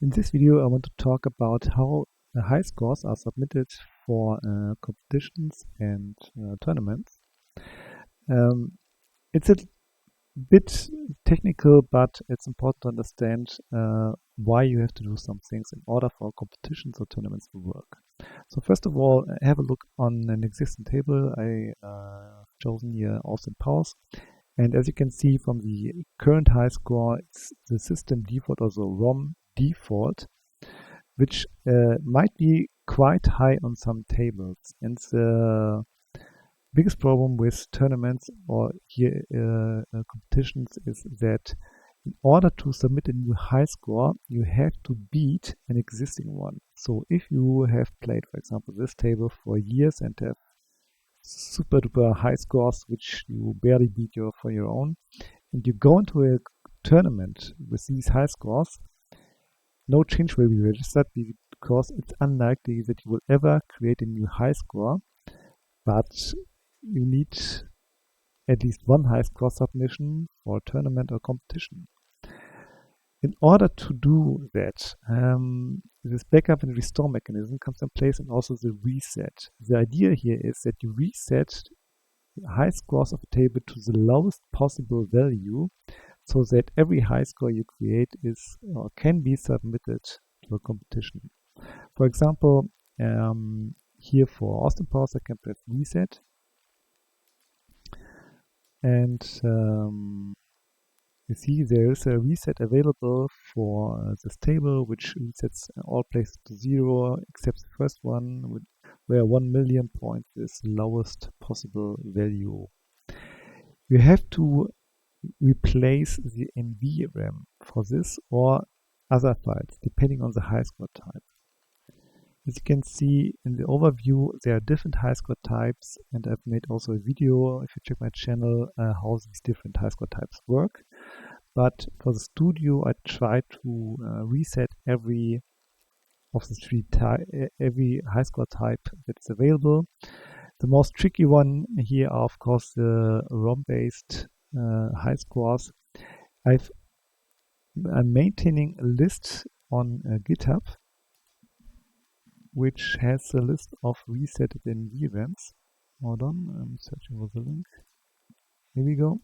In this video, I want to talk about how high scores are submitted for competitions and tournaments. It's a bit technical, but it's important to understand why you have to do some things in order for competitions or tournaments to work. So first of all, have a look on an existing table. I chosen here Austin Powers. And as you can see from the current high score, it's the system default, also ROM default, which might be quite high on some tables. And the biggest problem with tournaments or here competitions is that in order to submit a new high score, you have to beat an existing one. So if you have played, for example, this table for years and have super duper high scores which you barely beat for your own, and you go into a tournament with these high scores, no change will be registered because it's unlikely that you will ever create a new high score, but you need at least one high score submission for a tournament or competition. In order to do that, this backup and restore mechanism comes in place, and also the reset. The idea here is that you reset high scores of a table to the lowest possible value, so that every high score you create is or can be submitted to a competition. For example, here for Austin Powers, I can press reset, and you see there is a reset available for this table, which resets all places to 0 except the first one, where 1 million points is the lowest possible value. You have to replace the NVRAM for this or other files, depending on the high score type. As you can see in the overview, there are different high score types, and I've made also a video, if you check my channel, how these different high score types work. But for the studio, I try to reset every of the every high score type that's available. The most tricky one here are, of course, the ROM-based high scores. I'm maintaining a list on GitHub, which has a list of resetted NVRAMs. Hold on, I'm searching for the link. Here we go.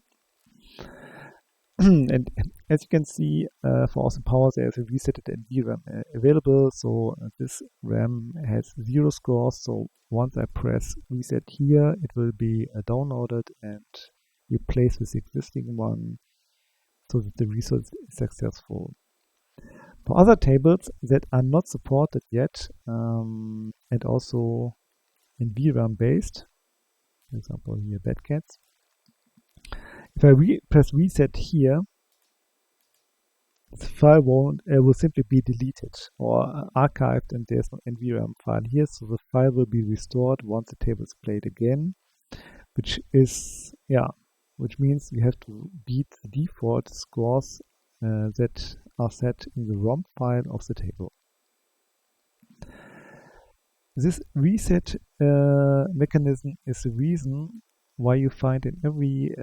And as you can see, for Austin Powers, there's a resetted NVRAM available. So this RAM has 0 scores. So once I press reset here, it will be downloaded and replaced with the existing one, so that the reset is successful. For other tables that are not supported yet, and also NVRAM based, for example here Bad Cats, if I press reset here, the file will simply be deleted or archived, and there's no NVRAM file here, so the file will be restored once the table is played again, which means you have to beat the default scores that are set in the ROM file of the table. This reset mechanism is the reason why you find in every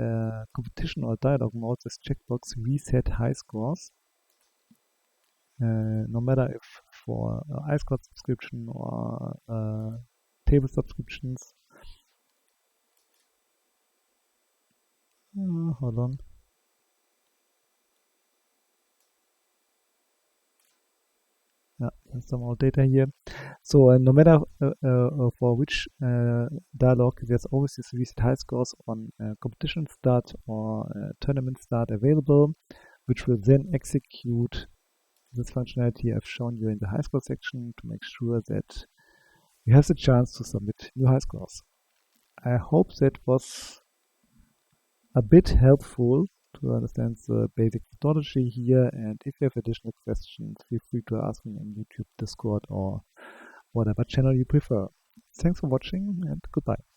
competition or dialog mode this checkbox reset high scores, no matter if for iScore subscription or table subscriptions. Hold on. There's some more data here. So no matter for which dialog, there's always this reset high scores on competition start or tournament start available, which will then execute this functionality I've shown you in the high score section to make sure that you have the chance to submit new high scores. I hope that was a bit helpful to understand the basic methodology here, and if you have additional questions, feel free to ask me on YouTube, Discord, or whatever channel you prefer. Thanks for watching, and goodbye.